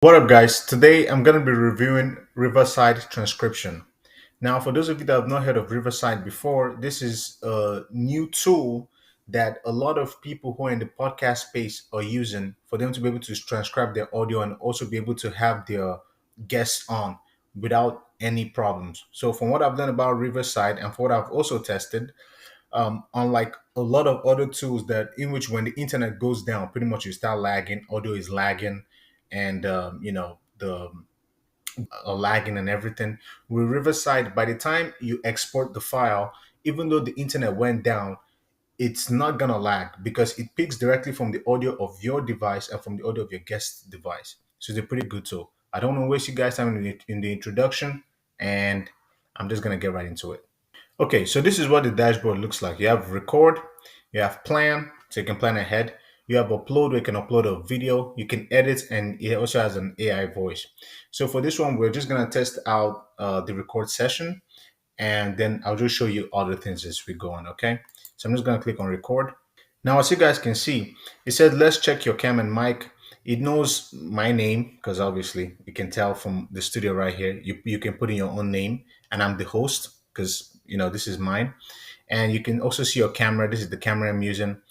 What up, guys? Today I'm going to be reviewing Riverside Transcription. Now, for those of you that have not heard of Riverside before, this is a new tool that a lot of people who are in the podcast space are using for them to be able to transcribe their audio and also be able to have their guests on without any problems. So, from what I've done about Riverside and for what I've also tested, unlike a lot of other tools that in which when the internet goes down, pretty much you start lagging, audio is lagging, and the lagging and everything. With Riverside, by the time you export the file, even though the internet went down, it's not gonna lag because it picks directly from the audio of your device and from the audio of your guest device. So it's a pretty good tool. I don't want to waste you guys time in the introduction, and I'm just gonna get right into it. Okay, so this is what the dashboard looks like. You have record, you have plan, so you can plan ahead. You have upload, where you can upload a video. You can edit, and it also has an AI voice. So for this one, we're just gonna test out the record session, and then I'll just show you other things as we go on. Okay, so I'm just gonna click on record. Now, as you guys can see, it said, let's check your cam and mic. It knows my name because obviously you can tell from the studio right here. You can put in your own name, and I'm the host because this is mine. And you can also see your camera. This is the camera I'm using.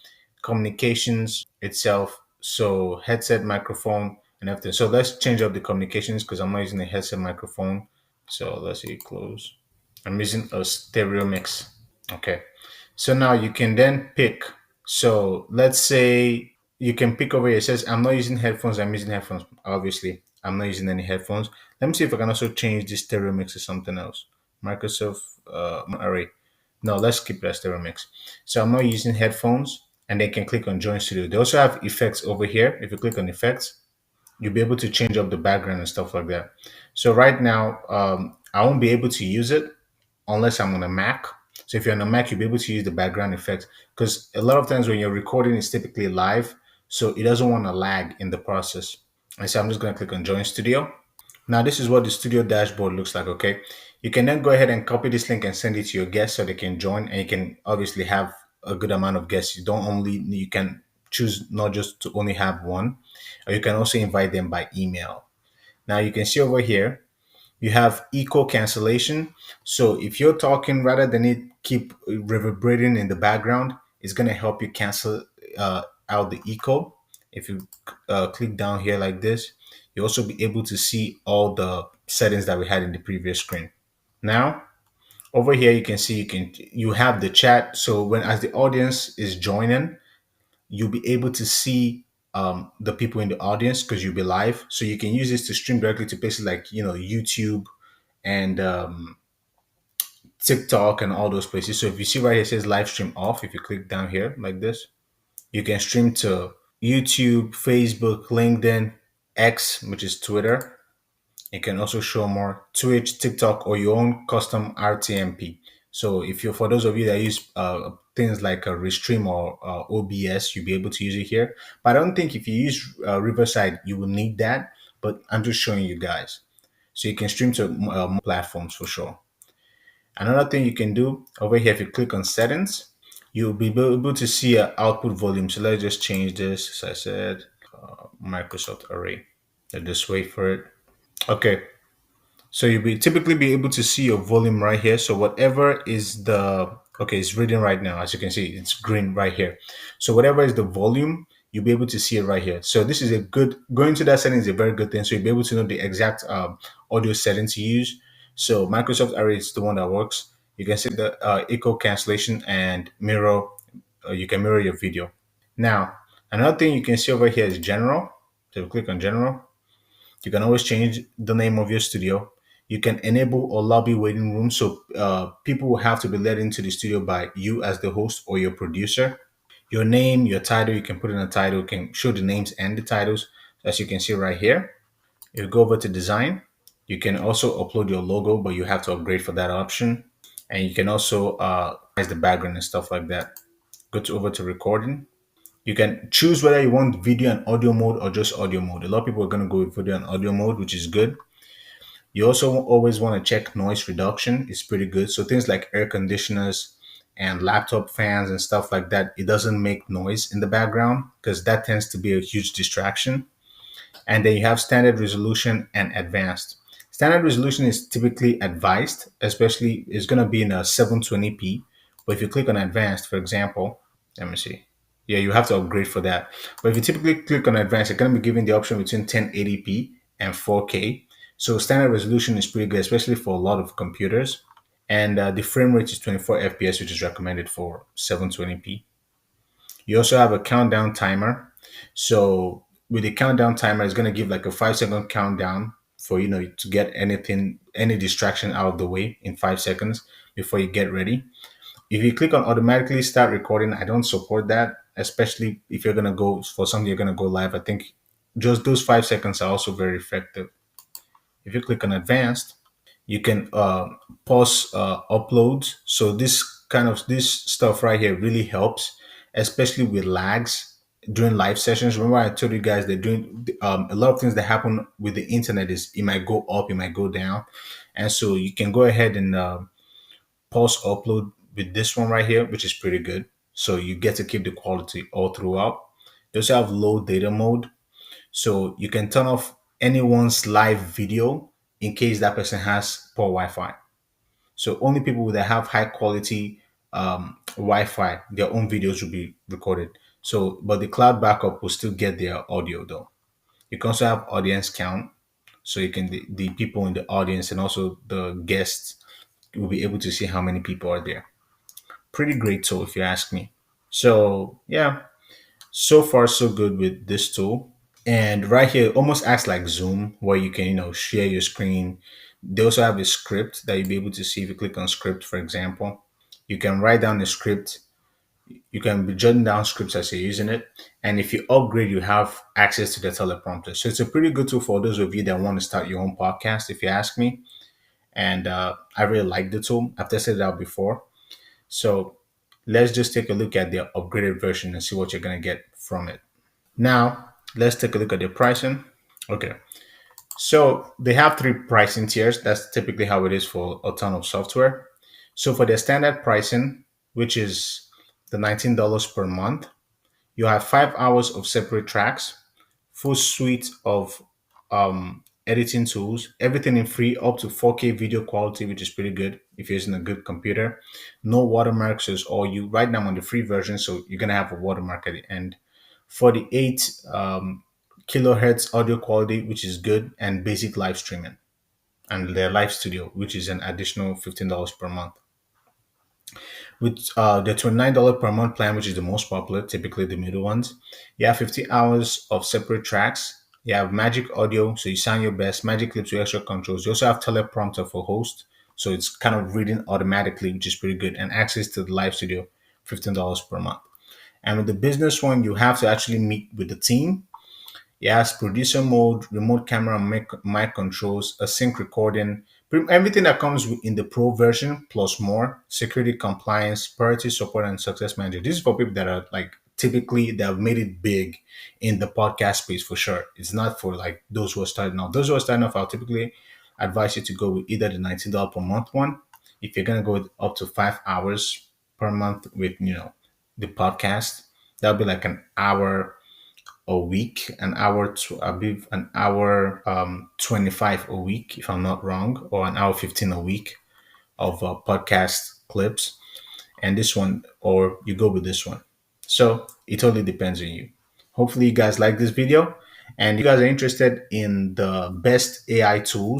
Communications itself. So headset, microphone, and everything. So let's change up the communications because I'm not using a headset microphone. So let's see, close. I'm using a stereo mix. Okay. So now you can then pick. So let's say you can pick over here. It says, I'm not using headphones. I'm using headphones. Obviously, I'm not using any headphones. Let me see if I can also change this stereo mix to something else. Microsoft Array. No, let's keep that stereo mix. So I'm not using headphones, and they can click on Join Studio. They also have effects over here. If you click on effects, you'll be able to change up the background and stuff like that. So right now, I won't be able to use it unless I'm on a Mac. So if you're on a Mac, you'll be able to use the background effect because a lot of times when you're recording, it's typically live, so it doesn't want to lag in the process. And so I'm just going to click on Join Studio. Now this is what the studio dashboard looks like. Okay, you can then go ahead and copy this link and send it to your guests so they can join, and you can obviously have a good amount of guests. You can choose not just to only have one, or you can also invite them by email. Now you can see over here you have echo cancellation. So if you're talking, rather than it keep reverberating in the background, it's going to help you cancel out the echo. If you click down here like this, you'll also be able to see all the settings that we had in the previous screen. Now, over here, you can see you have the chat. So when as the audience is joining, you'll be able to see the people in the audience because you'll be live. So you can use this to stream directly to places like YouTube and TikTok and all those places. So if you see right here, it says live stream off. If you click down here like this, you can stream to YouTube, Facebook, LinkedIn, X, which is Twitter. You can also show more Twitch, TikTok, or your own custom RTMP. So if you're for those of you that use things like a Restream or OBS, you'll be able to use it here. But I don't think if you use Riverside, you will need that. But I'm just showing you guys. So you can stream to more platforms for sure. Another thing you can do over here, if you click on settings, you'll be able to see an output volume. So let's just change this, as I said, Microsoft Array. Let's just wait for it. Okay, so you'll be typically be able to see your volume right here. So whatever is okay, it's reading right now. As you can see, it's green right here. So whatever is the volume, you'll be able to see it right here. So this is going to that setting is a very good thing. So you'll be able to know the exact audio settings to use. So Microsoft Array is the one that works. You can see the echo cancellation and mirror. You can mirror your video. Now, another thing you can see over here is general. So click on general. You can always change the name of your studio. You can enable or lobby waiting room. So people will have to be let into the studio by you as the host or your producer. Your name, your title, you can put in a title, you can show the names and the titles, as you can see right here. You go over to design. You can also upload your logo, but you have to upgrade for that option. And you can also customize the background and stuff like that. Go over to recording. You can choose whether you want video and audio mode or just audio mode. A lot of people are going to go with video and audio mode, which is good. You also always want to check noise reduction. It's pretty good. So things like air conditioners and laptop fans and stuff like that, it doesn't make noise in the background because that tends to be a huge distraction. And then you have standard resolution and advanced. Standard resolution is typically advised, especially it's going to be in a 720p. But if you click on advanced, for example, let me see. Yeah, you have to upgrade for that. But if you typically click on advanced, you're going to be given the option between 1080p and 4K. So standard resolution is pretty good, especially for a lot of computers. And the frame rate is 24 FPS, which is recommended for 720p. You also have a countdown timer. So with the countdown timer, it's going to give like a 5 second countdown for to get any distraction out of the way in 5 seconds before you get ready. If you click on automatically start recording, I don't support that, especially if you're gonna go for something you're gonna go live. I think just those 5 seconds are also very effective. If you click on advanced, you can pause uploads. So this stuff right here really helps, especially with lags during live sessions. Remember I told you guys that doing a lot of things that happen with the internet is it might go up, it might go down. And so you can go ahead and pause upload with this one right here, which is pretty good. So you get to keep the quality all throughout. You also have low data mode, so you can turn off anyone's live video in case that person has poor Wi-Fi. So only people that have high quality Wi-Fi, their own videos will be recorded. So, but the cloud backup will still get their audio though. You can also have audience count, so you can the people in the audience and also the guests will be able to see how many people are there. Pretty great tool if you ask me. So yeah, so far so good with this tool. And right here, it almost acts like Zoom, where you can, share your screen. They also have a script that you'll be able to see if you click on script, for example. You can write down the script. You can be jotting down scripts as you're using it. And if you upgrade, you have access to the teleprompter. So it's a pretty good tool for those of you that want to start your own podcast, if you ask me. And I really like the tool. I've tested it out before. So let's just take a look at the upgraded version and see what you're going to get from it. Now, let's take a look at the pricing. Okay, so they have three pricing tiers. That's typically how it is for a ton of software. So for the standard pricing, which is the $19 per month, you have 5 hours of separate tracks, full suite of editing tools, everything in free up to 4K video quality, which is pretty good if you're using a good computer. No watermarks is all you. Right now I'm on the free version, so you're gonna have a watermark at the end. 48 kilohertz audio quality, which is good, and basic live streaming, and their live studio, which is an additional $15 per month. With the $29 per month plan, which is the most popular, typically the middle ones, you have 50 hours of separate tracks. You have magic audio, so you sound your best, magic clips with extra controls. You also have teleprompter for host, so it's kind of reading automatically, which is pretty good, and access to the live studio, $15 per month. And with the business one, you have to actually meet with the team. It has producer mode, remote camera, mic controls, async recording, everything that comes in the pro version plus more. Security, compliance, priority support, and success manager. This is for people that are like typically that have made it big in the podcast space for sure. It's not for like those who are starting off. Those who are starting off, I'll typically advise you to go with either the $19 per month one. If you're gonna go with up to 5 hours per month with the podcast, that'll be like an hour a week, an hour to I believe an hour 25 a week, if I'm not wrong, or an hour 15 a week of podcast clips. And this one, or you go with this one. So it totally depends on you. Hopefully you guys like this video, and you guys are interested in the best AI tools